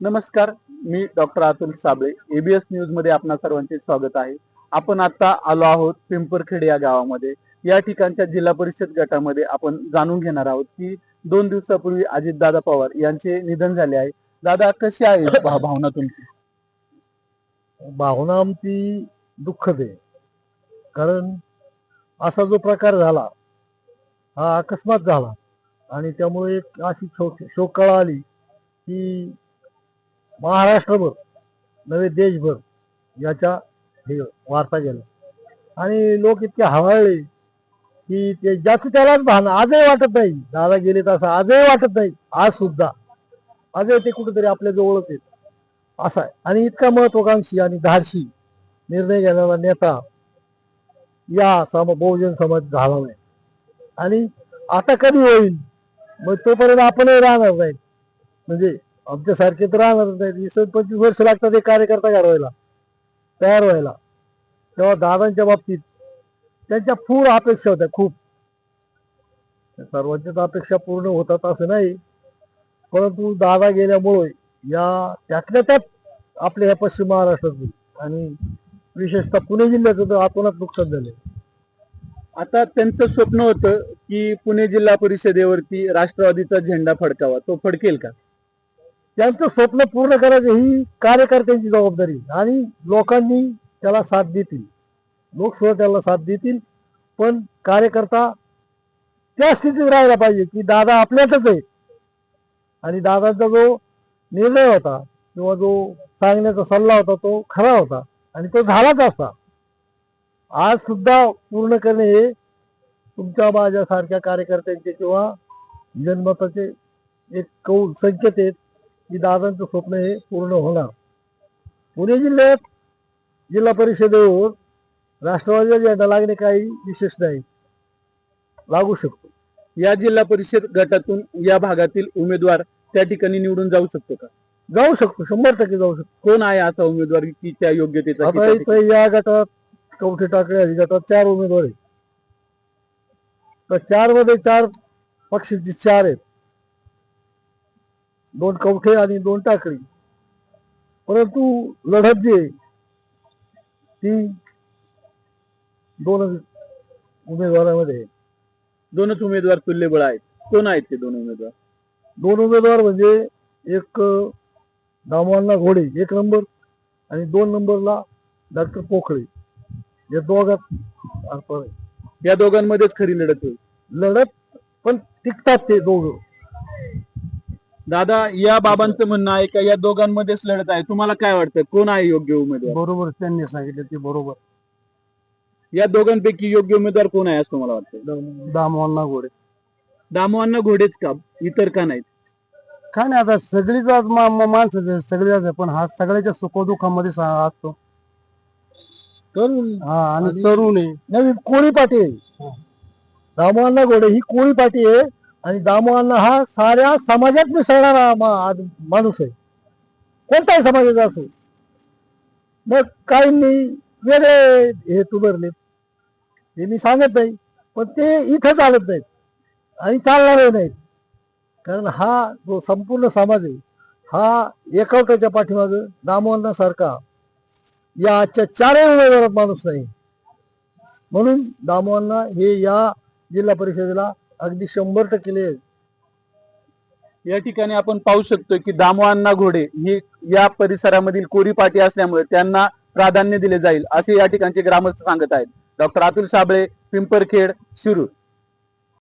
नमस्कार, मी doctor Atul Sable. ABS news मध्ये आपणा सर्वांचे स्वागत आहे. आपण आता आलो आहोत पिंपरखेड या गावामध्ये. या ठिकाणच्या जिल्हा परिषद गटामध्ये आपण जाणून घेणार आहोत की 2 दिवसापूर्वी अजितदादा पवार यांचे निधन झाले आहे. दादा, कशी आहे भावना तुमची? भावना आमची दुःखद आहे. कारण असा जो प्रकार झाला हा अकस्मात झाला आणि त्यामुळे एक अशी शोककळा आली की महाराष्ट्रभर नव्हे देशभर याच्या हे वार्ता गेला आणि लोक इतके हवाळले की ते ज्याचं त्यालाच भान आजही वाटत नाही. दादा गेले तसं आजही वाटत नाही. आज सुद्धा आजही ते कुठेतरी आपल्या जवळच आहेत असा आहे. आणि इतका महत्वाकांक्षी आणि धाडसी निर्णय घेणारा नेता या बहुजन समाज झाला नाही. आणि आता कधी होईल मग तोपर्यंत आपणही राहणार नाही. म्हणजे आमच्यासारखे तर राहणार नाही. 20-25 वर्ष लागतात एक कार्यकर्ता घडवायला, तयार व्हायला. तेव्हा दादांच्या बाबतीत त्यांच्या पूर अपेक्षा होत्या खूप. सर्वांच्याच अपेक्षा पूर्ण होतात असं नाही, परंतु दादा गेल्यामुळे या त्यातल्या त्यात आपल्या ह्या पश्चिम महाराष्ट्रात आणि विशेषतः पुणे जिल्ह्याचं तर आतोनात नुकसान झाले. आता त्यांचं स्वप्न होतं की पुणे जिल्हा परिषदेवरती राष्ट्रवादीचा झेंडा फडकावा. तो फडकेल का? त्यांचं स्वप्न पूर्ण करायचं ही कार्यकर्त्यांची जबाबदारी आणि लोकांनी त्याला साथ देतील. लोक सुद्धा त्याला साथ देतील, पण कार्यकर्ता त्या स्थितीत राहायला पाहिजे की दादा आपल्यातच आहे. आणि दादाचा जो निर्णय होता किंवा जो सांगण्याचा सल्ला होता तो खरा होता आणि तो झालाच असता. आज सुद्धा पूर्ण करणे हे तुमच्या माझ्यासारख्या कार्यकर्त्यांचे किंवा जनमताचे एक कौल संकेत आहेत की दादांचं स्वप्न हे पूर्ण होणार. पुणे जिल्ह्यात जिल्हा परिषदेवर राष्ट्रवादीचा झेंडा लागणे काही विशेष नाही, लागू शकतो. या जिल्हा परिषद गटातून या भागातील उमेदवार त्या ठिकाणी निवडून जाऊ शकतो का? जाऊ शकतो, 100% जाऊ शकतो. कोण आहे असा उमेदवार की त्या योग्यतेचा? आता इथं या गटात कवठे टाकळे गटात 4 उमेदवार आहेत. तर 4 मध्ये 4 पक्षाचे 4 आहेत, 2 कवठे आणि 2 टाकळी. परंतु लढत जी ती 2 उमेदवारांमध्ये. दोनच उमेदवार तुल्यबळ आहेत. कोण आहेत ते 2 उमेदवार? 2 उमेदवार म्हणजे एक दामोअण्णा घोडे 1 नंबर आणि 2 नंबरला डॉक्टर पोखळे. या दोघात अर्थ आहे. या दोघांमध्येच खरी लढत होईल. लढत पण टिकतात ते दोघं. दादा, या बाबांचं म्हणणं आहे का या दोघांमध्येच लढत आहे? तुम्हाला काय वाटतं, कोण आहे योग्य उमेदवार? बरोबर त्यांनी सांगितलं ते बरोबर. या दोघांपैकी योग्य उमेदवार कोण आहे असं तुम्हाला वाटतं? दामोअण्णा घोडे. दामोअण्णा घोडेच का? इतर का नाहीत? काय नाही, आता सगळीच माणसं सगळी, पण हा सगळ्याच्या सुखदुःखामध्ये असतो. तरुण आणि तरुण आहे, नवीन कोळी पाटी आहे. दामोअण्णा घोडे ही कोळी पाटी आहे आणि दामोअण्णा हा साऱ्या समाजात मिसळणारा माणूस आहे, कोणताही समाजाचा असो. मग काहींनी वेगळे हेतू भरले, हे मी सांगत नाही, पण ते इथं चालत नाहीत आणि चालणारही नाहीत. कारण हा जो संपूर्ण समाज आहे हा एकवटाच्या पाठीमागं दामोअण्णा सारखा या आजच्या 4 उमेदवारात माणूस नाही. म्हणून दामोअण्णा हे या जिल्हा परिषदेला अगदी 100% या ठिकाणी आपण पाहू शकतो की दामोअण्णा घोडे ही या परिसरामधील कोरी पाटी असल्यामुळे त्यांना प्राधान्य दिले जाईल असे या ठिकाणचे ग्रामस्थ सांगत आहेत. डॉक्टर अतुल साबळे, पिंपरखेड, शिरूर.